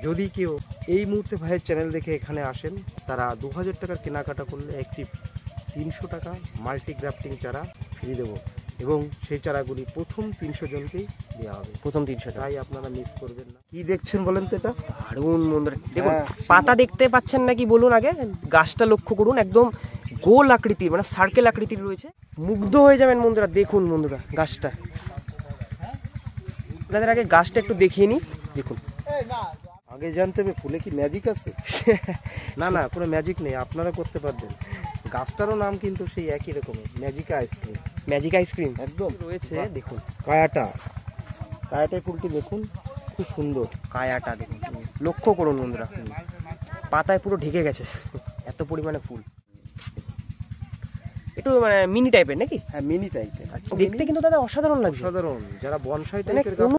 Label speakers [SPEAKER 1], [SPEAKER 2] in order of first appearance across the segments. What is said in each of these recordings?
[SPEAKER 1] যদি কেউ এই মুহূর্তে ভাইয়ের চ্যানেল দেখে এখানে আসেন, তারা 2000 টাকার কেনাকাটা করলে একটি 300 টাকা মাল্টি গ্রাফটিং চারা ফ্রি দেবো, এবং সেই চারাগুলি প্রথম 300 জনকেই দেওয়া হবে, প্রথম 300 টাকা। তাই আপনারা মিস করবেন না। কি দেখছেন বলেন তো? এটা
[SPEAKER 2] দারুণ বন্ধুরা, দেখুন পাতা দেখতে পাচ্ছেন নাকি বলুন আগে, গাছটা লক্ষ্য করুন, একদম গোল আকৃতির, মানে সার্কেল আকৃতির রয়েছে। মুগ্ধ হয়ে যাবেন বন্ধুরা। দেখুন বন্ধুরা গাছটা, আপনাদের আগে গাছটা একটু দেখিয়ে নিই। দেখুন,
[SPEAKER 1] আগে জানতে হবে ফুলে কি ম্যাজিক আছে? না না, কোনো ম্যাজিক নেই, আপনারা করতে পারবেন। গাছটারও নাম কিন্তু সেই একই রকমের, ম্যাজিক আইসক্রিম।
[SPEAKER 2] ম্যাজিক আইসক্রিম
[SPEAKER 1] একদম
[SPEAKER 2] রয়েছে। দেখুন
[SPEAKER 1] কায়াটায় ফুলটি দেখুন, খুব সুন্দর
[SPEAKER 2] কায়াটা দেখুন, লক্ষ্য করুন বন্ধুরা, পাতায় পুরো ঢেকে গেছে, এত পরিমাণে ফুল। একটু মানে মিনি টাইপের নাকি?
[SPEAKER 1] হ্যাঁ, মিনি টাইপের।
[SPEAKER 2] দেখতে কিন্তু দাদা অসাধারণ লাগছে,
[SPEAKER 1] অসাধারণ। যারা বনসাই টাইপের গাছ।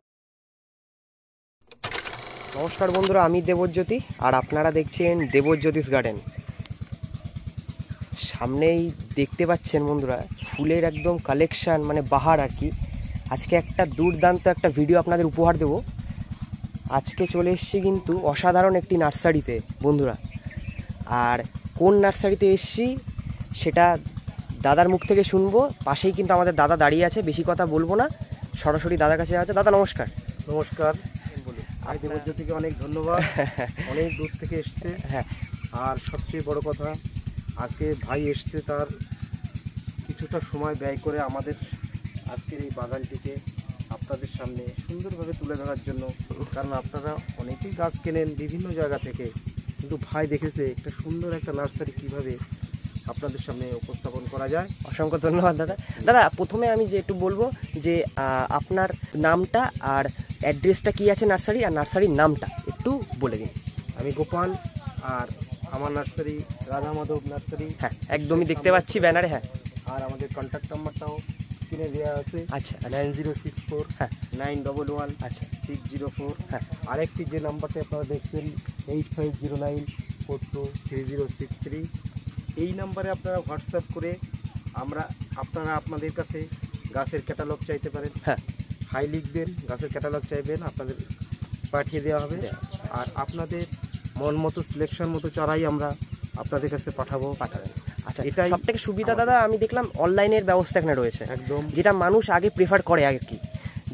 [SPEAKER 2] নমস্কার বন্ধুরা, আমি দেবজ্যোতি, আর আপনারা দেখছেন দেবজ্যোতিষ গার্ডেন। সামনেই দেখতে পাচ্ছেন বন্ধুরা ফুলের একদম কালেকশন, মানে বাহার আর কি। আজকে একটা দুর্দান্ত একটা ভিডিও আপনাদের উপহার দেব। আজকে চলে এসেছি কিন্তু অসাধারণ একটি নার্সারিতে বন্ধুরা, আর কোন নার্সারিতে এসেছি সেটা দাদার মুখ থেকে শুনবো। পাশেই কিন্তু আমাদের দাদা দাঁড়িয়ে আছে, বেশি কথা বলবো না, সরাসরি দাদার কাছে আছে। দাদা নমস্কার।
[SPEAKER 1] নমস্কার। আর দেবজ্যোতিকে অনেক ধন্যবাদ, অনেক দূর থেকে এসছে।
[SPEAKER 2] হ্যাঁ,
[SPEAKER 1] আর সবচেয়ে বড় কথা, আজকে ভাই এসছে তার কিছুটা সময় ব্যয় করে আমাদের আজকের এই বাগানটিকে আপনাদের সামনে সুন্দরভাবে তুলে ধরার জন্য। কারণ আপনারা অনেকেই গাছ কেনেন বিভিন্ন জায়গা থেকে, কিন্তু ভাই দেখেছে একটা সুন্দর একটা নার্সারি কিভাবে আপনাদের সামনে উপস্থাপন করা যায়।
[SPEAKER 2] অসংখ্য ধন্যবাদ দাদা। দাদা প্রথমে আমি যে একটু বলবো যে আপনার নামটা আর অ্যাড্রেসটা কি আছে নার্সারি, আর নার্সারির নামটা একটু বলে দিন।
[SPEAKER 1] আমি গোপাল, আর আমার নার্সারি রাধা মাধব নার্সারি।
[SPEAKER 2] হ্যাঁ, একদমই দেখতে পাচ্ছি ব্যানারে। হ্যাঁ,
[SPEAKER 1] আর আমাদের কন্ট্যাক্ট নাম্বারটাও স্ক্রিনে দেওয়া আছে।
[SPEAKER 2] আচ্ছা,
[SPEAKER 1] 9064
[SPEAKER 2] হ্যাঁ
[SPEAKER 1] 911
[SPEAKER 2] আচ্ছা
[SPEAKER 1] 604।
[SPEAKER 2] হ্যাঁ,
[SPEAKER 1] আরেকটি যে নাম্বারটা আপনারা দেখছেন 8509423063, এই নাম্বারে আপনারা হোয়াটসঅ্যাপ করে আপনারা আপনাদের কাছে গাছের ক্যাটালগ চাইতে পারেন।
[SPEAKER 2] হ্যাঁ,
[SPEAKER 1] হাই লিখবেন, গাছের ক্যাটালগ চাইবেন, আপনাদের পাঠিয়ে দেওয়া হবে। আর আপনাদের মন মতো সিলেকশন মতো চারাই আমরা আপনাদের কাছে পাঠাবেন।
[SPEAKER 2] আচ্ছা,
[SPEAKER 1] এটাই
[SPEAKER 2] সব থেকে সুবিধা দাদা আমি দেখলাম অনলাইনের ব্যবস্থা এখানে রয়েছে,
[SPEAKER 1] একদম,
[SPEAKER 2] যেটা মানুষ আগে প্রেফার করে আর কি,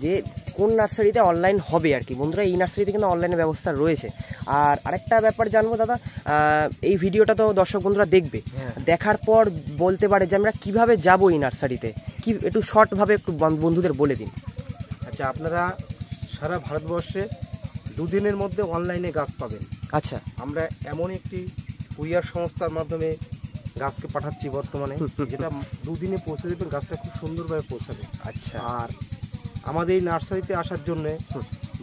[SPEAKER 2] যে কোন নার্সারিতে অনলাইন হবে আর কি। বন্ধুরা এই নার্সারিতে কিন্তু অনলাইনের ব্যবস্থা রয়েছে। আর আরেকটা ব্যাপার জানবো দাদা, এই ভিডিওটা তো দর্শক বন্ধুরা দেখবে, দেখার পর বলতে পারে যে আমরা কিভাবে যাবো এই নার্সারিতে, কি একটু শর্টভাবে একটু বন্ধুদের বলে দিন।
[SPEAKER 1] আচ্ছা, আপনারা সারা ভারতবর্ষে 2 দিনের মধ্যে অনলাইনে গাছ পাবেন।
[SPEAKER 2] আচ্ছা,
[SPEAKER 1] আমরা এমন একটি কুরিয়ার সংস্থার মাধ্যমে গাছকে পাঠাচ্ছি বর্তমানে, যেটা 2 দিনে পৌঁছে দেবেন, গাছটা খুব সুন্দরভাবে পৌঁছাবে।
[SPEAKER 2] আচ্ছা,
[SPEAKER 1] আর আমাদের এই নার্সারিতে আসার জন্য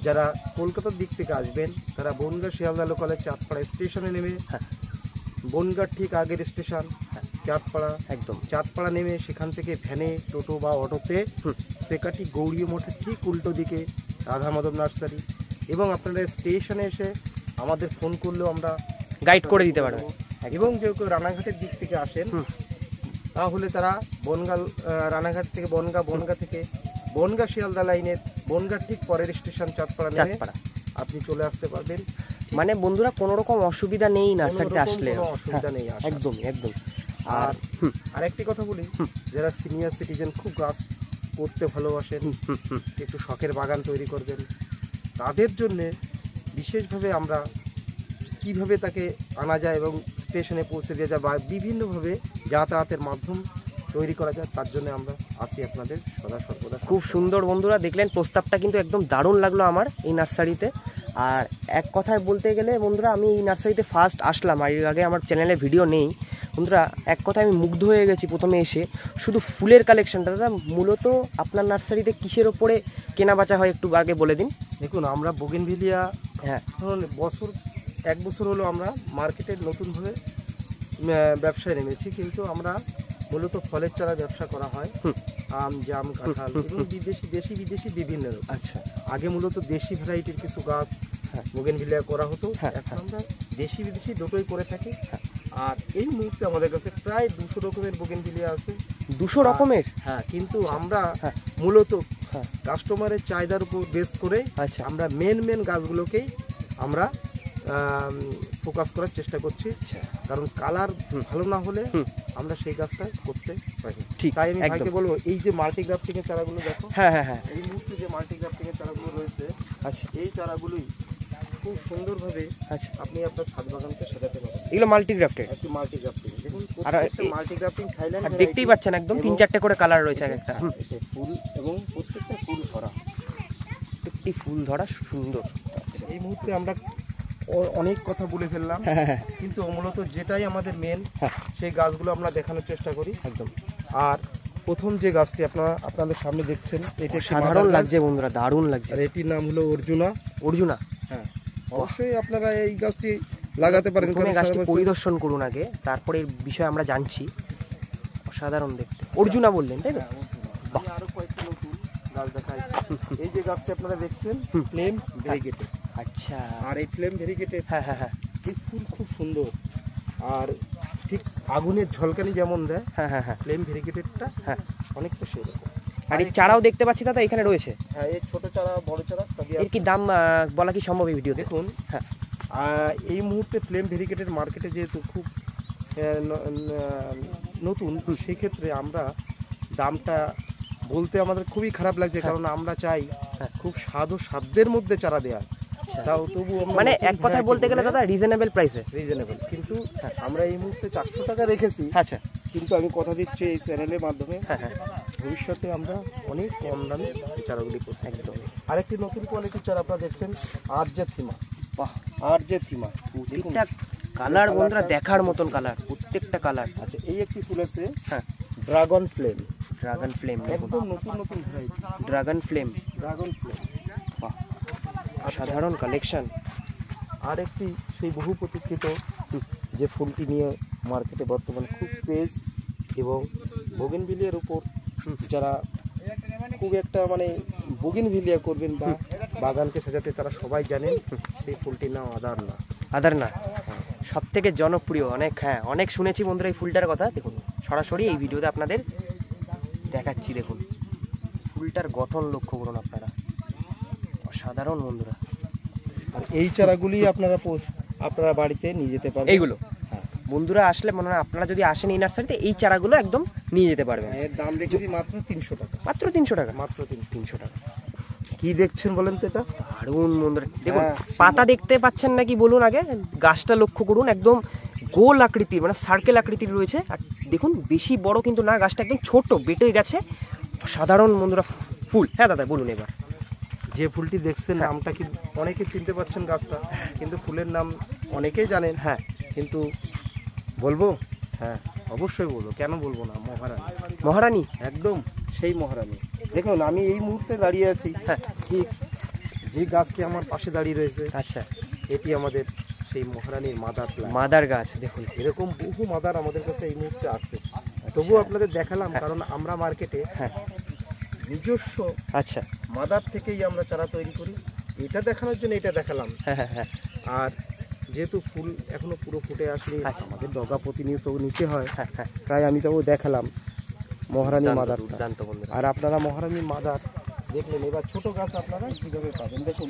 [SPEAKER 1] যারা কলকাতার দিক থেকে আসবেন, তারা বনগা শিয়ালদা লোকালের চাঁদপাড়া স্টেশনে নেমে, বনগার ঠিক আগের স্টেশন চাঁদপাড়া, একদম চাঁদপাড়া নেমে সেখান থেকে ভ্যানে, টোটো বা অটোতে সেকাটি গৌরী মঠের ঠিক উল্টো দিকে রাধা মাধব নার্সারি। এবং আপনারা স্টেশনে এসে আমাদের ফোন করলেও আমরা
[SPEAKER 2] গাইড করে দিতে পারবো।
[SPEAKER 1] এবং কেউ কেউ রানাঘাটের দিক থেকে আসেন, তাহলে তারা রানাঘাট থেকে বনগা থেকে বনগা শিয়ালদা লাইনের বনগার ঠিক পরের স্টেশন চাঁদপাড়া আপনি চলে আসতে পারবেন।
[SPEAKER 2] মানে বন্ধুরা কোনো রকম অসুবিধা নেই নার্সারিতে আসলে,
[SPEAKER 1] অসুবিধা নেই,
[SPEAKER 2] একদম একদম।
[SPEAKER 1] আর আরেকটি কথা বলি, যারা সিনিয়র সিটিজেন খুব গাছ করতে ভালোবাসেন, একটু শখের বাগান তৈরি করবেন, তাদের জন্যে বিশেষভাবে আমরা কিভাবে তাকে আনা যায় এবং স্টেশনে পৌঁছে দেওয়া যায় বা বিভিন্নভাবে যাতায়াতের মাধ্যম তৈরি করা যায়, তার জন্য আমরা আসি আপনাদের সদা সর্বদা।
[SPEAKER 2] খুব সুন্দর বন্ধুরা, দেখলেন প্রস্তাবটা কিন্তু একদম দারুণ লাগলো আমার এই নার্সারিতে। আর এক কথায় বলতে গেলে বন্ধুরা, আমি এই নার্সারিতে ফার্স্ট আসলাম, আর এর আগে আমার চ্যানেলে ভিডিও নেই বন্ধুরা। এক কথায় আমি মুগ্ধ হয়ে গেছি প্রথমে এসে, শুধু ফুলের কালেকশনটা। দাদা মূলত আপনার নার্সারিতে কিসের ওপরে কেনা বেচা হয় একটু আগে বলে দিন।
[SPEAKER 1] দেখুন, আমরা বোগেনভিলিয়া, হ্যাঁ, এক বছর হলো আমরা মার্কেটে নতুনভাবে ব্যবসায় নেমেছি, কিন্তু আমরা মূলত ফলের চারা ব্যবসা করা হয়, আম, জাম, কাঁঠাল এবং দেশি বিদেশি বিভিন্ন।
[SPEAKER 2] আচ্ছা,
[SPEAKER 1] আগে মূলত দেশি ভ্যারাইটির কিছু গাছ বোগেনভিলিয়া করা হতো, এখন আমরা দেশি বিদেশি দুটোই করে থাকি। আর এই মুহূর্তে আমাদের কাছে প্রায় 200 রকমের বোগেনভিলিয়া আছে।
[SPEAKER 2] 200 রকমের?
[SPEAKER 1] হ্যাঁ, কিন্তু আমরা মূলত কাস্টমারের চাহিদার উপর বেস করে আমরা মেন গাছগুলোকেই আমরা ফোকাস করার চেষ্টা করছি,
[SPEAKER 2] আচ্ছা
[SPEAKER 1] কারণ কালার ভালো না হলে আমরা সেই গাছটা করতে পারি।
[SPEAKER 2] ঠিক,
[SPEAKER 1] তাই আমি
[SPEAKER 2] একদম।
[SPEAKER 1] ভাইকে বলবো এই যে মাল্টিগ্রাফটিং এর চারাগুলো দেখো,
[SPEAKER 2] হ্যাঁ হ্যাঁ হ্যাঁ,
[SPEAKER 1] এই মুহূর্তে যে মাল্টিগ্রাফটিং এর চারাগুলো রয়েছে
[SPEAKER 2] আচ্ছা
[SPEAKER 1] এই চারাগুলোই খুব সুন্দরভাবে
[SPEAKER 2] আচ্ছা,
[SPEAKER 1] আপনি আপনার ছাদ বাগানকে সাজাতে পারেন।
[SPEAKER 2] এগুলো মাল্টিগ্রাফটেড,
[SPEAKER 1] একটি মাল্টিগ্রাফটিং দেখুন,
[SPEAKER 2] আর
[SPEAKER 1] প্রত্যেকটা
[SPEAKER 2] এই-
[SPEAKER 1] মাল্টিগ্রাফটিং থাইল্যান্ড
[SPEAKER 2] আর দেখতেই পাচ্ছেন একদম 3-4টে করে কালার রয়েছে এক একটা,
[SPEAKER 1] ফুল এবং প্রত্যেকটা ফুল ভরা।
[SPEAKER 2] একটি ফুল ধরা সুন্দর।
[SPEAKER 1] এই মুহূর্তে আমরা অনেক কথা বলে ফেললাম,
[SPEAKER 2] হ্যাঁ হ্যাঁ
[SPEAKER 1] কিন্তু মূলত যেটাই আমাদের মেন
[SPEAKER 2] হ্যাঁ,
[SPEAKER 1] সেই গাছগুলো আমরা দেখানোর চেষ্টা করি।
[SPEAKER 2] একদম
[SPEAKER 1] আর প্রথম যে গাছটি আপনাদের সামনে দেখছেন এটা একটি
[SPEAKER 2] সাধারণ
[SPEAKER 1] মাদার গাছ,
[SPEAKER 2] লাগছে বন্ধুরা, দারুণ লাগছে।
[SPEAKER 1] আর এটির নাম হলো অর্জুনা।
[SPEAKER 2] অর্জুনা,
[SPEAKER 1] হ্যাঁ, অবশ্যই আপনারা এই গাছটি লাগাতে পারেন।
[SPEAKER 2] প্রথমে
[SPEAKER 1] কারণ
[SPEAKER 2] গাছটি
[SPEAKER 1] সারা বছর-
[SPEAKER 2] পরিদর্শন করুন আগে, তারপরে এর বিষয়ে আমরা জানছি। অসাধারণ দেখতে। অর্জুনা বললেন তাই তো?
[SPEAKER 1] আমি আরো কয়েকটি নতুন গাছ দেখাই। এই যে গাছটি আপনারা দেখছেন ফ্লেম ভেরিগেটেড,
[SPEAKER 2] আচ্ছা,
[SPEAKER 1] আর এই ফ্লেম ভেরিগেটেড
[SPEAKER 2] হ্যাঁ হ্যাঁ হ্যাঁ
[SPEAKER 1] এই ফুল খুব সুন্দর, আর ঠিক আগুনের ঝলকানি যেমন দেয়
[SPEAKER 2] হ্যাঁ হ্যাঁ হ্যাঁ
[SPEAKER 1] ফ্লেম ভেরিগেটেডটা
[SPEAKER 2] হ্যাঁ।
[SPEAKER 1] অনেকটা সেরকম।
[SPEAKER 2] আর এই চারাও দেখতে পাচ্ছি দাদা এখানে রয়েছে।
[SPEAKER 1] হ্যাঁ, এই ছোট চারা বড় চারা সবই
[SPEAKER 2] এর
[SPEAKER 1] আছে।
[SPEAKER 2] কি দাম বলা কি সম্ভব এই ভিডিওতে?
[SPEAKER 1] দেখুন,
[SPEAKER 2] হ্যাঁ
[SPEAKER 1] এই মুহূর্তে ফ্লেম ভেরিগেটেড মার্কেটে যেহেতু খুব নতুন, সেই ক্ষেত্রে আমরা দামটা বলতে আমাদের খুবই খারাপ লাগছে, কারণ আমরা চাই
[SPEAKER 2] হ্যাঁ।
[SPEAKER 1] খুব স্বাদ ও সাধ্যের মধ্যে চারা দেওয়া।
[SPEAKER 2] আচ্ছা,
[SPEAKER 1] তাও তবু
[SPEAKER 2] মানে এক কথায় বলতে গেলে দাদা রিজনেবল প্রাইসে।
[SPEAKER 1] রিজনেবল, কিন্তু আমরা এই মুহূর্তে 400 টাকা রেখেছি।
[SPEAKER 2] আচ্ছা,
[SPEAKER 1] কিন্তু আমি কথা দিচ্ছি এই চ্যানেলের মাধ্যমে
[SPEAKER 2] হ্যাঁ হ্যাঁ
[SPEAKER 1] ভবিষ্যতে আমরা অনেক কম দামে এই চারাগুলি করছি।
[SPEAKER 2] একদম।
[SPEAKER 1] আরেকটি নতুন কোয়ালিটির চারা আপনারা দেখছেন, আর যে থিমা,
[SPEAKER 2] বাহ,
[SPEAKER 1] আর যে থিমা
[SPEAKER 2] প্রত্যেকটা কালার বন্ধুরা দেখার মতন কালার, প্রত্যেকটা কালার।
[SPEAKER 1] আচ্ছা, এই একটি ফুল আছে
[SPEAKER 2] হ্যাঁ,
[SPEAKER 1] ড্রাগন ফ্লেম,
[SPEAKER 2] ড্রাগন ফ্লেম, দেখুন
[SPEAKER 1] একদম নতুন নতুন variety
[SPEAKER 2] dragon flame,
[SPEAKER 1] dragon flame.
[SPEAKER 2] বাহ, সাধারণ কালেকশন।
[SPEAKER 1] আর একটি সেই বহু প্রতীক্ষিত যে ফুলটি নিয়ে মার্কেটে বর্তমানে খুব ক্রেজ, এবং বোগেনভিলিয়ার উপর যারা খুব একটা মানে বোগেনভিলিয়া করবেন বা বাগানকে সাজাতে তারা সবাই জানেন, সেই ফুলটির নাম আদার না।
[SPEAKER 2] আদার না, সব থেকে জনপ্রিয়, অনেক, হ্যাঁ অনেক শুনেছি বন্ধুরা এই ফুলটার কথা। দেখুন সরাসরি এই ভিডিওতে আপনাদের দেখাচ্ছি, দেখুন ফুলটার গঠন লক্ষ্য করুন আপনারা, অসাধারণ বন্ধুরা।
[SPEAKER 1] আর এই চারাগুলি আপনারা বাড়িতে নিয়ে যেতে পারবেন।
[SPEAKER 2] এইগুলো
[SPEAKER 1] হ্যাঁ,
[SPEAKER 2] বন্ধুরা আসলে মনে হয় আপনারা যদি আসেন এই নার্সারিতে এই চারাগুলো একদম নিয়ে যেতে পারবেন।
[SPEAKER 1] এর দাম রেখেছি মাত্র 300 টাকা,
[SPEAKER 2] মাত্র 300 টাকা,
[SPEAKER 1] মাত্র
[SPEAKER 2] 300 টাকা।
[SPEAKER 1] কি দেখছেন বলেন তো এটা?
[SPEAKER 2] দারুণ বন্ধুরা, দেখুন
[SPEAKER 1] হ্যাঁ,
[SPEAKER 2] পাতা দেখতে পাচ্ছেন নাকি বলুন আগে, গাছটা লক্ষ্য করুন, একদম গোল আকৃতির, মানে সার্কেল আকৃতির রয়েছে। আর দেখুন বেশি বড় কিন্তু না, গাছটা একদম ছোট বেটে গেছে, সাধারণ বন্ধুরা ফুল। হ্যাঁ দাদা বলুন এবার।
[SPEAKER 1] যে ফুলটি দেখছেন নামটা কি অনেকে চিনতে পারছেন গাছটা, কিন্তু ফুলের নাম অনেকেই জানেন।
[SPEAKER 2] হ্যাঁ,
[SPEAKER 1] কিন্তু বলবো?
[SPEAKER 2] হ্যাঁ
[SPEAKER 1] অবশ্যই বলবো, কেন বলবো না, মহারানী।
[SPEAKER 2] মহারানী,
[SPEAKER 1] একদম সেই মহারানী। দেখুন আমি এই মুহূর্তে দাঁড়িয়ে আছি,
[SPEAKER 2] হ্যাঁ
[SPEAKER 1] ঠিক যে গাছটি আমার পাশে দাঁড়িয়ে রয়েছে
[SPEAKER 2] আচ্ছা,
[SPEAKER 1] এটি আমাদের সেই মহারানীর মাদার প্ল্যান্ট।
[SPEAKER 2] মাদার গাছ। দেখুন
[SPEAKER 1] এরকম বহু মাদার আমাদের কাছে এই মুহূর্তে আছে, তবুও আপনাদের দেখালাম কারণ আমরা মার্কেটে
[SPEAKER 2] হ্যাঁ,
[SPEAKER 1] নিজস্ব
[SPEAKER 2] আচ্ছা,
[SPEAKER 1] মাদার থেকেই আমরা চারা তৈরি করি। এটা দেখানোর জন্য এটা দেখালাম।
[SPEAKER 2] হ্যাঁ হ্যাঁ হ্যাঁ
[SPEAKER 1] আর যেহেতু ফুল এখনো পুরো ফুটে আসেনি,
[SPEAKER 2] আচ্ছা।
[SPEAKER 1] আমাদের ডগা প্রতিনিয়ত নিতে হয়,
[SPEAKER 2] হ্যাঁ হ্যাঁ,
[SPEAKER 1] তাই আমি তবু দেখালাম মহারানী মাদার।
[SPEAKER 2] দুর্দান্ত বন্ধুরা।
[SPEAKER 1] আর আপনারা মহারানী মাদার দেখলেন, এবার ছোট গাছ আপনারা কিভাবে পাবেন দেখুন।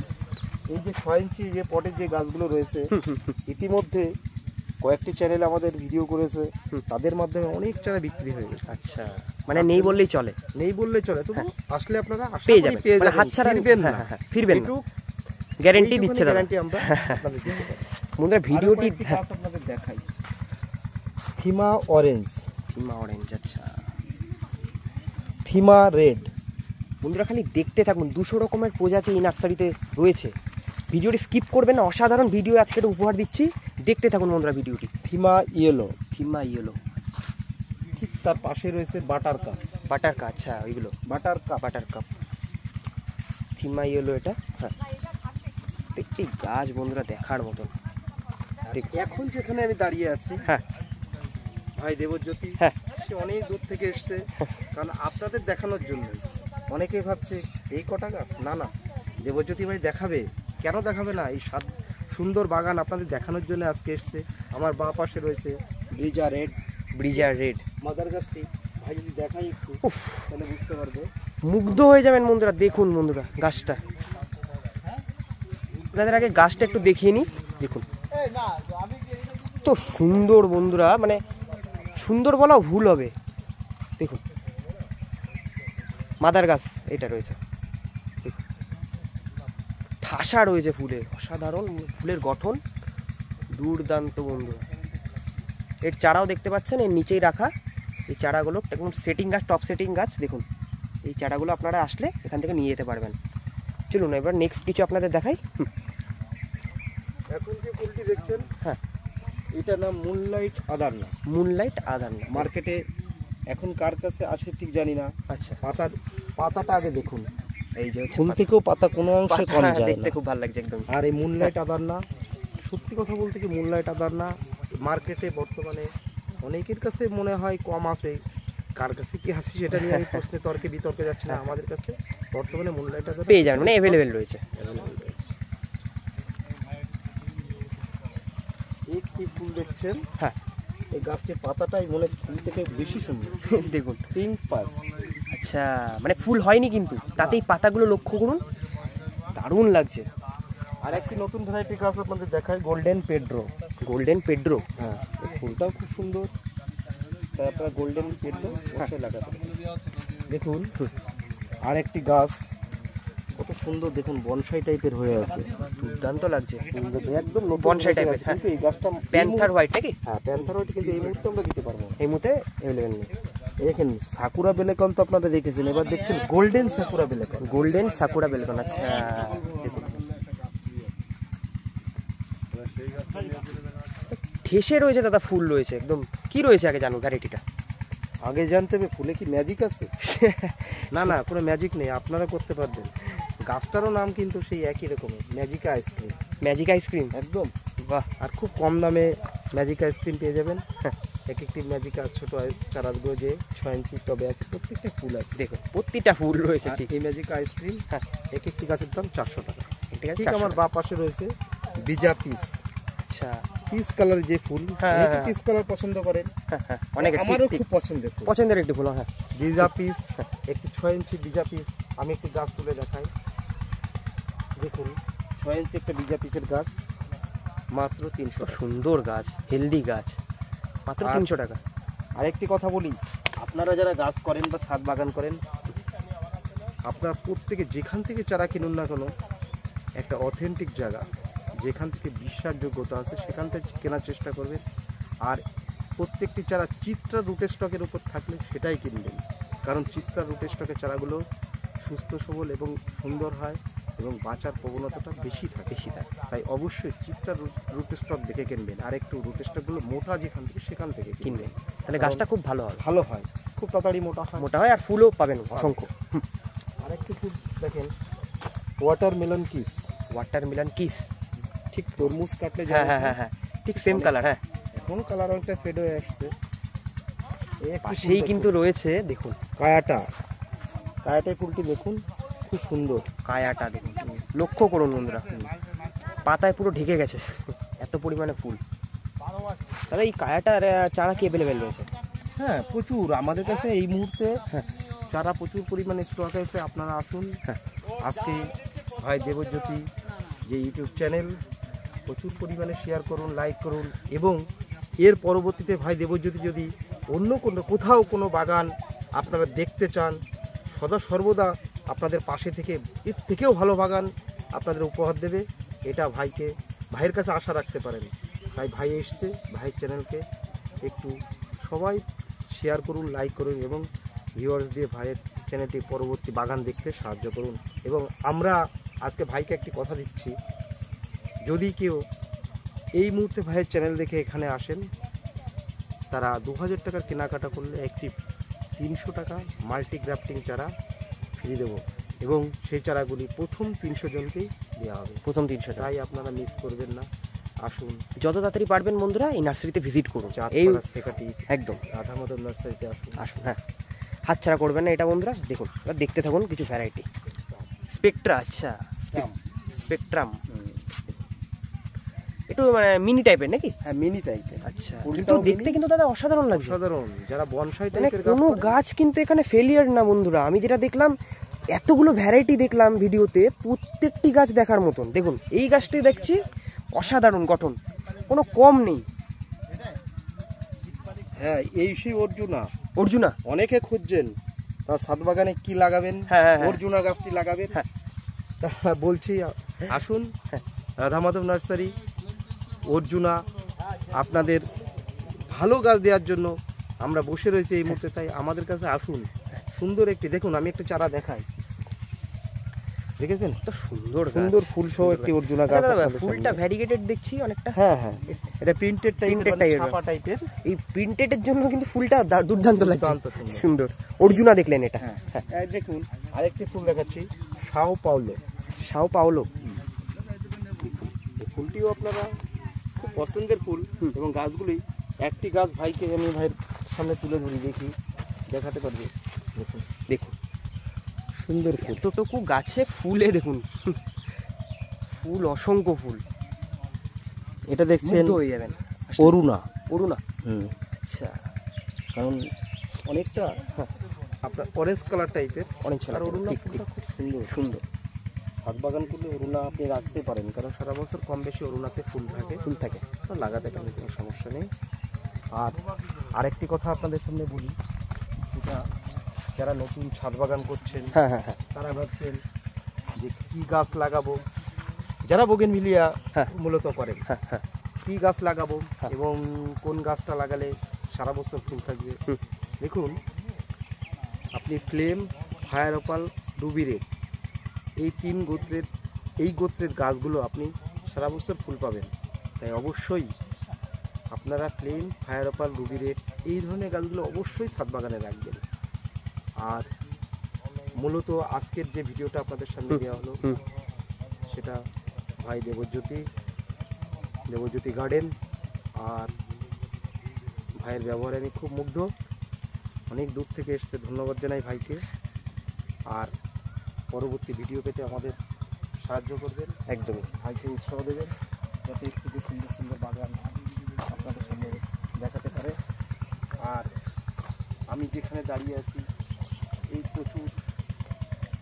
[SPEAKER 1] এই যে 6 ইঞ্চি যে পটের যে গাছগুলো রয়েছে, ইতিমধ্যে কয়েকটি চ্যানেল আমাদের ভিডিও করেছে, তাদের মাধ্যমে অনেক চারা বিক্রি হয়ে গেছে।
[SPEAKER 2] আচ্ছা, মানে নেই বললেই চলে,
[SPEAKER 1] নেই বললে চলে, তবু আসলে আপনারা আশা
[SPEAKER 2] পেয়ে
[SPEAKER 1] করি
[SPEAKER 2] যাবেন,
[SPEAKER 1] পেয়ে
[SPEAKER 2] মানে
[SPEAKER 1] যাবেন,
[SPEAKER 2] হাতছাড়া
[SPEAKER 1] ফিরবেন না।
[SPEAKER 2] হ্যাঁ, হ্যাঁ, হ্যাঁ, ফিরবেন না,
[SPEAKER 1] এটুকু
[SPEAKER 2] গ্যারান্টি দিচ্ছে দাদা।
[SPEAKER 1] গ্যারান্টি আমরা আপনাদের দিতে পারি।
[SPEAKER 2] বন্ধুরা
[SPEAKER 1] আরো
[SPEAKER 2] ভিডিওটি
[SPEAKER 1] কয়েকটি গাছ আপনাদের দেখাই। থিমা অরেঞ্জ,
[SPEAKER 2] থিমা অরেঞ্জ, আচ্ছা
[SPEAKER 1] থিমা রেড।
[SPEAKER 2] বন্ধুরা খালি দেখতে থাকুন, 200 রকমের প্রজাতি এই নার্সারিতে রয়েছে। ভিডিওটি স্কিপ করবেন না, অসাধারণ ভিডিও আজকে একটা উপহার দিচ্ছি, দেখতে থাকুন বন্ধুরা ভিডিওটি।
[SPEAKER 1] থিমা ইয়েলো,
[SPEAKER 2] থিমা ইয়েলো,
[SPEAKER 1] ঠিক তার পাশে রয়েছে বাটার কাপ,
[SPEAKER 2] বাটার কাপ, আচ্ছা ওইগুলো
[SPEAKER 1] বাটার কাপ।
[SPEAKER 2] বাটার কাপ, থিমা ইয়েলো এটা। হ্যাঁ, প্রত্যেকটি গাছ বন্ধুরা দেখার মতন।
[SPEAKER 1] এখন যেখানে আমি দাঁড়িয়ে আছি,
[SPEAKER 2] হ্যাঁ
[SPEAKER 1] ভাই দেবজ্যোতি,
[SPEAKER 2] হ্যাঁ,
[SPEAKER 1] সে অনেক দূর থেকে এসছে, কারণ আপনাদের দেখানোর জন্য। অনেকেই ভাবছে এই কটা গাছ, না না, দেবজ্যোতি ভাই দেখাবে, কেন দেখাবে না, এই সুন্দর বাগান আপনাদের দেখানোর জন্য আজকে এসছে। আমার বাঁ পাশে রয়েছে ব্রিজা রেড,
[SPEAKER 2] ব্রিজার রেড।
[SPEAKER 1] মাদার গাছটি ভাই যদি দেখাই একটু
[SPEAKER 2] উফ,
[SPEAKER 1] তাহলে বুঝতে পারবে।
[SPEAKER 2] মুগ্ধ হয়ে যাবেন বন্ধুরা, দেখুন বন্ধুরা গাছটা। আপনাদের আগে গাছটা একটু দেখিয়ে নিই। দেখুন তো সুন্দর বন্ধুরা, মানে সুন্দর বলা ভুল হবে। দেখুন মাদার গাছ এটা রয়েছে, দেখুন ঠাসা রয়েছে ফুলে, অসাধারণ ফুলের গঠন, দুর্দান্ত বন্ধুরা। এর চারাও দেখতে পাচ্ছেন এর নিচেই রাখা, এই চারাগুলো একদম সেটিং গাছ, টপ সেটিং গাছ। দেখুন এই চারাগুলো আপনারা আসলে এখান থেকে নিয়ে যেতে পারবেন। চলুন এবার নেক্সট কিছু আপনাদের দেখাই।
[SPEAKER 1] এখন যে ফুলটি দেখছেন,
[SPEAKER 2] হ্যাঁ
[SPEAKER 1] এটা নাম মুনলাইট আদারনা।
[SPEAKER 2] মুনলাইট আদারনা
[SPEAKER 1] মার্কেটে এখন কার কাছে আছে ঠিক জানি না।
[SPEAKER 2] আচ্ছা,
[SPEAKER 1] পাতাটা আগে দেখুন,
[SPEAKER 2] এই যে
[SPEAKER 1] ফুল থেকেও পাতা কোনো অংশে কম যায়
[SPEAKER 2] দেখতে
[SPEAKER 1] না।
[SPEAKER 2] খুব ভালো লাগছে একদম।
[SPEAKER 1] আর এই মুনলাইট আদারনা, সত্যি কথা বলতে কি মুনলাইট আদারনা মার্কেটে বর্তমানে অনেকের কাছে মনে হয় কম আছে, কার কাছে কি আছে সেটা নিয়ে আমি প্রশ্নে তর্কে বিতর্কে যাচ্ছি না। আমাদের কাছে বর্তমানে মুনলাইট আদারনা
[SPEAKER 2] পেয়ে যাবেন, মানে অ্যাভেলেবেল রয়েছে।
[SPEAKER 1] একটি ফুল দেখছেন,
[SPEAKER 2] হ্যাঁ
[SPEAKER 1] এই গাছটির পাতাটাই মনে হয় ফুল থেকে বেশি সুন্দর।
[SPEAKER 2] দেখুন
[SPEAKER 1] পিঙ্ক পাস।
[SPEAKER 2] আচ্ছা, মানে ফুল হয়নি কিন্তু তাতেই পাতাগুলো লক্ষ্য করুন, দারুণ লাগছে।
[SPEAKER 1] আর একটি নতুন ভ্যারাইটি গাছ আপনাদের দেখায়, গোল্ডেন পেড্রো।
[SPEAKER 2] গোল্ডেন পেড্রো,
[SPEAKER 1] হ্যাঁ, এই ফুলটাও খুব সুন্দর, তাই আপনারা গোল্ডেন পেড্রো অবশ্যই লাগাতে পারেন। দেখুন আর একটি গাছ কত সুন্দর, দেখুন বনসাই টাইপের হয়ে আছে,
[SPEAKER 2] দুর্দান্ত লাগছে,
[SPEAKER 1] একদম নতুন
[SPEAKER 2] বনসাই
[SPEAKER 1] variety
[SPEAKER 2] টাইপের।
[SPEAKER 1] আছে, কিন্তু এই গাছটা
[SPEAKER 2] প্যান্থার হোয়াইট নাকি?
[SPEAKER 1] হ্যাঁ প্যান্থার হোয়াইট, কিন্তু এই মুহূর্তে আমরা দিতে পারবো না,
[SPEAKER 2] এই মুহূর্তে অ্যাভেলেবেল নেই।
[SPEAKER 1] দেখেন সাকুরা বেলেকন তো আপনারা দেখেছেন, এবার দেখছেন গোল্ডেন সাকুরা বেলেকন।
[SPEAKER 2] গোল্ডেন সাকুরা বেলকন। আচ্ছা দেখুন ঠেসে রয়েছে দাদা, ফুল রয়েছে একদম। কি রয়েছে আগে জানো ভ্যারাইটিটা?
[SPEAKER 1] আগে জানতে হবে ফুলে কি ম্যাজিক আছে? না না, কোনো ম্যাজিক নেই, আপনারা করতে পারবেন। গাছটারও নাম কিন্তু সেই একই রকমের, ম্যাজিক আইসক্রিম।
[SPEAKER 2] ম্যাজিক আইসক্রিম,
[SPEAKER 1] একদম
[SPEAKER 2] বাহ।
[SPEAKER 1] আর খুব কম দামে ম্যাজিক আইসক্রিম পেয়ে যাবেন। এক একটি ম্যাজিক ছোটো চারাগুলো যে 6 ইঞ্চি টবে আছে, প্রত্যেকটা ফুল আছে।
[SPEAKER 2] দেখুন প্রতিটা ফুল রয়েছে,
[SPEAKER 1] আর
[SPEAKER 2] ঠিক।
[SPEAKER 1] এই ম্যাজিক আইসক্রিম এক একটি গাছের দাম 400 টাকা।
[SPEAKER 2] ঠিক আছে,
[SPEAKER 1] ঠিক আমার বা পাশে রয়েছে বিজা পিস।
[SPEAKER 2] আচ্ছা
[SPEAKER 1] পিস কালার যে ফুল,
[SPEAKER 2] হ্যাঁ,
[SPEAKER 1] অনেকে
[SPEAKER 2] হ্যাঁ।
[SPEAKER 1] পিস কালার পছন্দ করেন,
[SPEAKER 2] অনেক
[SPEAKER 1] আমারও খুব পছন্দের ফুল।
[SPEAKER 2] পছন্দের একটি ফুল। হ্যাঁ
[SPEAKER 1] বিজা পিস, একটি 6 ইঞ্চি বিজা পিস। আমি একটি গাছ তুলে দেখাই, দেখুন 6 ইঞ্চি একটা বিজা পিসের গাছ, মাত্র 300 টাকা।
[SPEAKER 2] সুন্দর গাছ, হেলদি গাছ, মাত্র 300 টাকা।
[SPEAKER 1] আরেকটি কথা বলি, আপনারা যারা গাছ করেন বা ছাদ বাগান করেন, আপনারা প্রত্যেকে যেখান থেকে চারা কিনুন না কেন, একটা অথেন্টিক জায়গা যেখান থেকে বিশ্বাসযোগ্যতা আছে সেখান থেকে কেনার চেষ্টা করবেন। আর প্রত্যেকটি চারা চিত্রা রুট স্টকের উপর থাকলে সেটাই কিনবেন, কারণ চিত্রা রুট স্টকের চারাগুলো সুস্থ সবল এবং সুন্দর হয় এবং বাঁচার প্রবণতাটা বেশি থাকে। তাই অবশ্যই চিত্রা রুট স্টক দেখে কিনবেন। আর একটু রুট স্টকগুলো মোটা যেখান থেকে সেখান থেকে
[SPEAKER 2] কিনবেন, তাহলে গাছটা খুব ভালো হবে,
[SPEAKER 1] ভালো হয়, খুব তাড়াতাড়ি মোটা হয়,
[SPEAKER 2] আর ফুলও পাবেন অসংখ্য।
[SPEAKER 1] আরেকটি ফুল দেখেন, ওয়াটারমেলন কিস।
[SPEAKER 2] ওয়াটারমেলন কিস,
[SPEAKER 1] ঠিক তরমুজ কাটলে
[SPEAKER 2] হ্যাঁ হ্যাঁ হ্যাঁ হ্যাঁ, ঠিক সেম কালার। হ্যাঁ
[SPEAKER 1] এখন কালার অনেকটা ফেড হয়ে আসছে।
[SPEAKER 2] পাশেই কিন্তু রয়েছে, দেখুন
[SPEAKER 1] কায়াটা ফুলটি দেখুন, খুব সুন্দর
[SPEAKER 2] কায়াটা। দেখুন লক্ষ্য করুন বন্ধুরা, পাতায় পুরো ঢেকে গেছে, এত পরিমাণে ফুল। তাহলে এই কায়াটার চারা কি অ্যাভেলেবেল রয়েছে?
[SPEAKER 1] হ্যাঁ প্রচুর, আমাদের কাছে এই মুহূর্তে চারা প্রচুর পরিমাণে স্টক আছে। আপনারা আসুন। আজকে ভাই দেবজ্যোতি যে ইউটিউব চ্যানেল, প্রচুর পরিমাণে শেয়ার করুন, লাইক করুন, এবং এর পরবর্তীতে ভাই দেবজ্যোতি যদি অন্য কোথাও কোনো বাগান আপনারা দেখতে চান, সদা সর্বদা আপনাদের পাশে থেকে এর থেকেও ভালো বাগান আপনাদের উপহার দেবে, এটা ভাইয়ের কাছে আশা রাখতে পারেন। তাই ভাই এসছে, ভাইয়ের চ্যানেলকে একটু সবাই শেয়ার করুন, লাইক করুন, এবং ভিউয়ার্স দিয়ে ভাইয়ের চ্যানেলটি পরবর্তী বাগান দেখতে সাহায্য করুন। এবং আমরা আজকে ভাইকে একটি কথা দিচ্ছি, যদি কেউ এই মুহূর্তে ভাইয়ের চ্যানেল দেখে এখানে আসেন, তারা 2000 টাকার কেনাকাটা করলে একটি 300 টাকা মাল্টি গ্রাফটিং চারা ফ্রি দেবো, এবং সেই চারাগুলি প্রথম 300 জনকেই দেওয়া হবে,
[SPEAKER 2] প্রথম 300 টাকা।
[SPEAKER 1] তাই আপনারা মিস করবেন না, আসুন।
[SPEAKER 2] যত তাড়াতাড়ি পারবেন বন্ধুরা এই নার্সারিতে ভিজিট করুন, এই
[SPEAKER 1] চাঁদপাড়া সেকাটি
[SPEAKER 2] একদম
[SPEAKER 1] রাধামাধব নার্সারিতে আসুন।
[SPEAKER 2] হ্যাঁ, হাতছাড়া করবেন না এটা বন্ধুরা। দেখুন এবার দেখতে থাকুন কিছু ভ্যারাইটি। স্পেকট্রা, আচ্ছা স্পেকট্রাম, একটু মানে মিনি টাইপের নাকি?
[SPEAKER 1] হ্যাঁ মিনি টাইপের।
[SPEAKER 2] আচ্ছা, কিন্তু দেখতে কিন্তু দাদা অসাধারণ লাগছে,
[SPEAKER 1] সাধারণ যারা বনসাই
[SPEAKER 2] মানে
[SPEAKER 1] টাইপের
[SPEAKER 2] কোনো গাছ কিন্তু এখানে ফেলিয়ার না বন্ধুরা। আমি যেটা দেখলাম, এতগুলো ভ্যারাইটি দেখলাম ভিডিওতে, প্রত্যেকটি গাছ দেখার মতন। দেখুন এই গাছটি দেখছি অসাধারণ গঠন, কোনো কম নেই।
[SPEAKER 1] হ্যাঁ, এই সেই অর্জুনা।
[SPEAKER 2] অর্জুনা
[SPEAKER 1] অনেকে খুঁজছেন তার ছাদ বাগানে কি লাগাবেন,
[SPEAKER 2] হ্যাঁ, হ্যাঁ, হ্যাঁ।
[SPEAKER 1] অর্জুনা গাছটি লাগাবেন।
[SPEAKER 2] হ্যাঁ।
[SPEAKER 1] তা বলছি আসুন
[SPEAKER 2] হ্যাঁ।
[SPEAKER 1] রাধা মাধব নার্সারি অর্জুনা আপনাদের ভালো গাছ দেওয়ার জন্য আমরা বসে রয়েছি এই মুহূর্তে, তাই আমাদের কাছে আসুন। সুন্দর একটি দেখুন, আমি একটা চারা দেখাই, দেখেছেন
[SPEAKER 2] তো সুন্দর
[SPEAKER 1] সুন্দর ফুল সহ একটি অর্জুনা গাছ আপনাদের
[SPEAKER 2] ফুলটা
[SPEAKER 1] সামনে।
[SPEAKER 2] ভ্যারিগেটেড দেখছি অনেকটা।
[SPEAKER 1] হ্যাঁ হ্যাঁ, এটা প্রিন্টেড
[SPEAKER 2] Printed
[SPEAKER 1] টাইপের,
[SPEAKER 2] type-এর।
[SPEAKER 1] ছাপা টাইপের।
[SPEAKER 2] এই প্রিন্টেডের জন্য কিন্তু ফুলটা দুর্দান্ত লাগছে,
[SPEAKER 1] দুর্দান্ত সুন্দর।
[SPEAKER 2] সুন্দর। অর্জুনা দেখলেন এটা?
[SPEAKER 1] হ্যাঁ
[SPEAKER 2] হ্যাঁ।
[SPEAKER 1] এই দেখুন আরেকটি ফুল দেখাচ্ছি, সাও পাওলো।
[SPEAKER 2] Sao Paulo.
[SPEAKER 1] এই ফুলটিও আপনারা খুব পছন্দের ফুল এবং গাছগুলি একটি গাছ ভাইকে আমি ভাইয়ের সামনে তুলে ধরি, দেখি দেখাতে পারবে। দেখুন
[SPEAKER 2] দেখুন
[SPEAKER 1] সুন্দর ফুল,
[SPEAKER 2] এতটুকু গাছে ফুলে দেখুন, ফুল অসংখ্য ফুল,
[SPEAKER 1] এটা দেখছেন
[SPEAKER 2] মুগ্ধ হয়ে যাবেন।
[SPEAKER 1] অরুণা।
[SPEAKER 2] অরুণা,
[SPEAKER 1] হুম,
[SPEAKER 2] আচ্ছা,
[SPEAKER 1] কারণ অনেকটা আপনার অরেঞ্জ কালার টাইপের।
[SPEAKER 2] অরেঞ্জ
[SPEAKER 1] আর
[SPEAKER 2] কালার।
[SPEAKER 1] অরুণা
[SPEAKER 2] ঠিক
[SPEAKER 1] ফুলটা
[SPEAKER 2] ঠিক,
[SPEAKER 1] খুব সুন্দর।
[SPEAKER 2] সুন্দর
[SPEAKER 1] ছাদ বাগান করলে অরুণা আপনি রাখতে পারেন, কারণ সারা বছর কম বেশি অরুণাতে ফুল থাকে,
[SPEAKER 2] ফুল থাকে।
[SPEAKER 1] তো লাগাতে কোনো সমস্যা নেই। আর আরেকটি কথা আপনাদের সামনে বলি, এটা যারা নতুন ছাদ বাগান করছেন
[SPEAKER 2] হ্যাঁ হ্যাঁ হ্যাঁ,
[SPEAKER 1] তারা ভাবছেন যে কি গাছ লাগাবো, যারা বোগেনভিলিয়া
[SPEAKER 2] হ্যাঁ।
[SPEAKER 1] মূলত করেন,
[SPEAKER 2] হ্যাঁ হ্যাঁ,
[SPEAKER 1] কি গাছ লাগাবো
[SPEAKER 2] হ্যাঁ।
[SPEAKER 1] এবং কোন গাছটা লাগালে সারা বছর ফুল থাকবে।
[SPEAKER 2] হুম।
[SPEAKER 1] দেখুন আপনি flame, fire opal, Ruby red, এই গোত্রের গাছগুলো আপনি সারা বছর ফুল পাবেন। তাই অবশ্যই আপনারা flame, fire opal, Ruby red এই ধরনের গাছগুলো অবশ্যই ছাদ বাগানে রাখবেন। আর মূলত আজকের যে ভিডিওটা আপনাদের সামনে দেওয়া হলো
[SPEAKER 2] হুম।
[SPEAKER 1] সেটা ভাই দেবজ্যোতি গার্ডেন। আর ভাইয়ের ব্যবহারে আমি খুব মুগ্ধ, অনেক দূর থেকে এসেছে, ধন্যবাদ জানাই ভাইকে। আর পরবর্তী ভিডিও পেতে আমাদের সাহায্য করবেন,
[SPEAKER 2] একদমই।
[SPEAKER 1] ভাইকে উৎসাহ দেবেন যাতে একটু সুন্দর সুন্দর বাগান আপনাদের সামনে দেখাতে পারে। আর আমি যেখানে দাঁড়িয়ে আছি এই প্রচুর,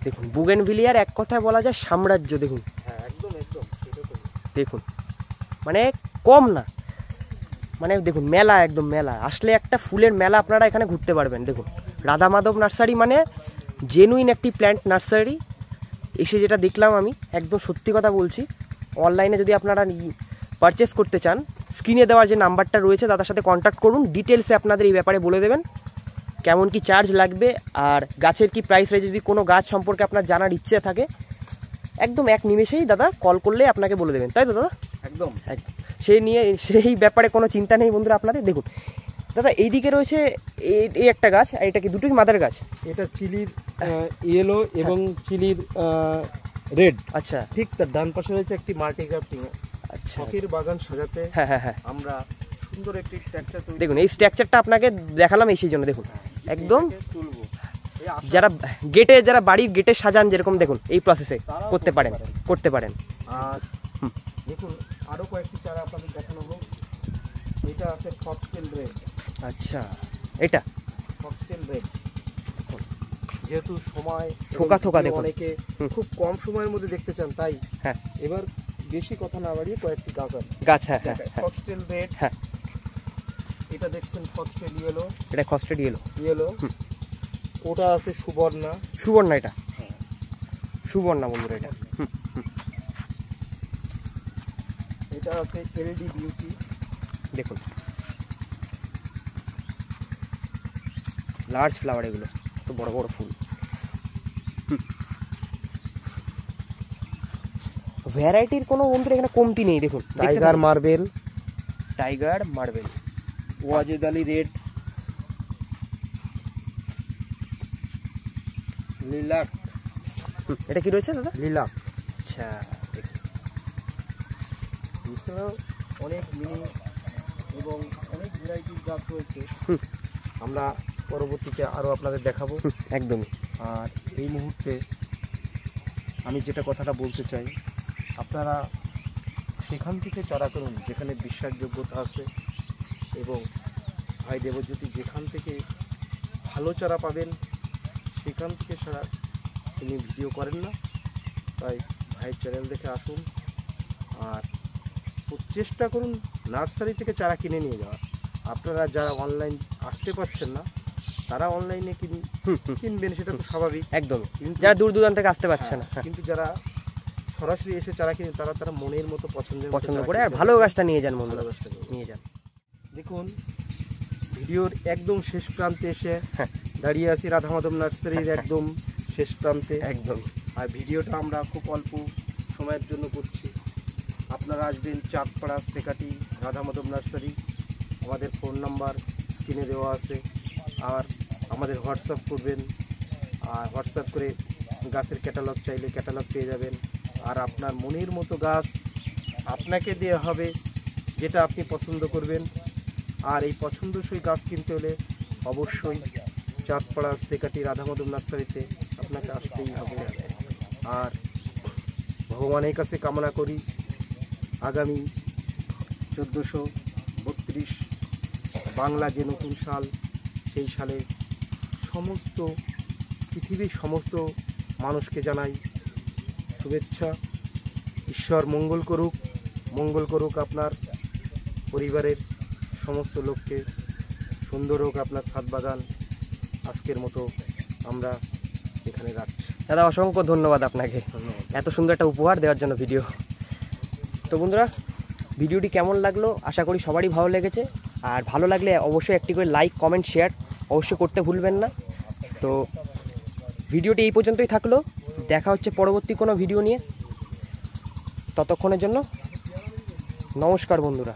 [SPEAKER 2] দেখুন বুগেনভিলিয়ার এক কথায় বলা যায় সাম্রাজ্য। দেখুন
[SPEAKER 1] হ্যাঁ একদম একদম সেরকম।
[SPEAKER 2] দেখুন, মানে কম না, মানে দেখুন মেলা, একদম মেলা। আসলে একটা ফুলের মেলা আপনারা এখানে ঘুরতে পারবেন। দেখুন রাধা মাধব নার্সারি মানে জেনুইন একটি প্ল্যান্ট নার্সারি। এসে যেটা দেখলাম আমি, একদম সত্যি কথা বলছি, অনলাইনে যদি আপনারা পারচেস করতে চান, স্ক্রিনে দেওয়ার যে নাম্বারটা রয়েছে তাদের সাথে কন্ট্যাক্ট করুন, ডিটেলসে আপনাদের এই ব্যাপারে বলে দেবেন কেমন কি চার্জ লাগবে আর গাছের কি প্রাইস রয়েছে। যদি কোনো গাছ সম্পর্কে আপনার জানার ইচ্ছে থাকে, একদম এক নিমেষেই দাদা কল করলে আপনাকে বলে দেবেন, তাই তো দাদা?
[SPEAKER 1] একদম
[SPEAKER 2] একদম, সেই ব্যাপারে কোনো চিন্তা নেই বন্ধুরা আপনাদের। দেখুন দাদা এইদিকে রয়েছে এই একটা গাছ, আর এটা কি দুটোই মাদার গাছ?
[SPEAKER 1] এটা চিলির ইয়েলো এবং চিলির রেড।
[SPEAKER 2] আচ্ছা
[SPEAKER 1] ঠিক তার ডান পাশে রয়েছে একটি মাল্টি গ্রাফটিং।
[SPEAKER 2] আচ্ছা,
[SPEAKER 1] শখের বাগান সাজাতে
[SPEAKER 2] হ্যাঁ হ্যাঁ হ্যাঁ,
[SPEAKER 1] আমরা সুন্দর একটি স্ট্রাকচার তৈরি
[SPEAKER 2] দেখুন এই স্ট্রাকচারটা আপনাকে দেখালাম এই সেই জন্য। দেখুন একদম
[SPEAKER 1] তুলবো,
[SPEAKER 2] যারা যারা বাড়ির গেটে সাজান যেরকম, দেখুন এই প্রসেসে করতে পারেন।
[SPEAKER 1] আর দেখুন আরো কয়েকটি চারা আপনাদের দেখানো হোক। এটা আছে ফক্সটেল রেড।
[SPEAKER 2] আচ্ছা, এটা
[SPEAKER 1] ফক্সটেল রেড যেহেতু সময়
[SPEAKER 2] থোকা থোকা দেখুন,
[SPEAKER 1] অনেকে খুব কম সময়ের মধ্যে দেখতে চান, তাই
[SPEAKER 2] হ্যাঁ
[SPEAKER 1] এবার বেশি কথা না বাড়িয়ে কয়েকটি গাছ আছে।
[SPEAKER 2] গাছ, হ্যাঁ হ্যাঁ হ্যাঁ,
[SPEAKER 1] ফক্সটেল রেড,
[SPEAKER 2] হ্যাঁ
[SPEAKER 1] এটা দেখছেন ফক্সটেল ইয়েলো।
[SPEAKER 2] এটা কস্টেড
[SPEAKER 1] ইয়েলো, ওটা আছে সুবর্ণা।
[SPEAKER 2] সুবর্ণা, এটা সুবর্ণা বন্ধুরা, এটা
[SPEAKER 1] এটা আছে এলডি বিউটি।
[SPEAKER 2] দেখুন লার্জ ফ্লাওয়ার, এগুলো তো বড় বড় ফুল। ভ্যারাইটির কোনো বন্ধুরা এখানে কমতি নেই। দেখুন
[SPEAKER 1] tiger marble, Wajed Ali red, lilac.
[SPEAKER 2] এটা কি রয়েছে দাদা?
[SPEAKER 1] লিলাক।
[SPEAKER 2] আচ্ছা,
[SPEAKER 1] এছাড়াও অনেক মিনি এবং অনেক ভ্যারাইটির গাছ রয়েছে, আমরা পরবর্তীতে আরও আপনাদের দেখাবো।
[SPEAKER 2] একদমই।
[SPEAKER 1] আর এই মুহূর্তে আমি যেটা কথাটা বলতে চাই, আপনারা সেখান থেকে চারা করুন যেখানে বিশ্বাসযোগ্যতা আছে, এবং ভাই দেবজ্যোতি যেখান থেকে ভালো চারা পাবেন সেখান থেকে ছাড়া তিনি ভিডিও করেন না। তাই ভাইয়ের চ্যানেল দেখে আসুন। আর চেষ্টা করুন নার্সারি থেকে চারা কিনে নিয়ে যাওয়া। আপনারা যারা অনলাইন আসতে পারছেন না তারা অনলাইনে কিনবেন, সেটা তো স্বাভাবিক
[SPEAKER 2] একদম,
[SPEAKER 1] কিন্তু
[SPEAKER 2] যারা দূর দূরান্ত থেকে আসতে পারছে না,
[SPEAKER 1] হ্যাঁ, কিন্তু যারা সরাসরি এসে চারা কিনে তারা মনের মতো পছন্দ
[SPEAKER 2] করে আর ভালো গাছটা নিয়ে যান বন্ধুরা,
[SPEAKER 1] ভালো গাছটা
[SPEAKER 2] নিয়ে যান।
[SPEAKER 1] দেখুন ভিডিওর একদম শেষ প্রান্তে এসে দাঁড়িয়ে আছি রাধা মাধব নার্সারির একদম শেষ প্রান্তে
[SPEAKER 2] একদম।
[SPEAKER 1] আর ভিডিওটা আমরা খুব অল্প সময়ের জন্য করছি। আপনারা আসবেন চাঁদপাড়া সেকাটি রাধা মাধব নার্সারি। আমাদের ফোন নাম্বার স্ক্রিনে দেওয়া আছে, আর আমাদের হোয়াটসঅ্যাপ করবেন, আর হোয়াটসঅ্যাপ করে গাছের ক্যাটালগ চাইলে ক্যাটালগ পেয়ে যাবেন। আর আপনার মনের মতো গাছ আপনাকে দেওয়া হবে যেটা আপনি পছন্দ করবেন। আর এই পছন্দসই গাছ কিনতে হলে অবশ্যই চাঁদপাড়া সেকাটি রাধা মাধব নার্সারিতে আপনাকে আসতেই হবে। আর ভগবানের কাছে কামনা করি আগামী 1432 বাংলা যে নতুন সাল, সেই সালে সমস্ত পৃথিবীর সমস্ত মানুষকে জানাই শুভেচ্ছা। ঈশ্বর মঙ্গল করুক আপনার পরিবারের সমস্ত লোককে, সুন্দর হোক আপনার ছাদ বাগান। আজকের মতো আমরা এখানে রাখছি।
[SPEAKER 2] দাদা অসংখ্য ধন্যবাদ আপনাকে
[SPEAKER 1] ধন্যবাদ।
[SPEAKER 2] এত সুন্দর একটা উপহার দেওয়ার জন্য ভিডিও। তো বন্ধুরা, ভিডিওটি কেমন লাগলো আশা করি সবারই ভালো লেগেছে। আর ভালো লাগলে অবশ্যই একটি করে লাইক কমেন্ট শেয়ার অবশ্যই করতে ভুলবেন না। তো ভিডিওটি এই পর্যন্তই থাকলো, দেখা হচ্ছে পরবর্তী কোনো ভিডিও নিয়ে। ততক্ষণের জন্য নমস্কার বন্ধুরা।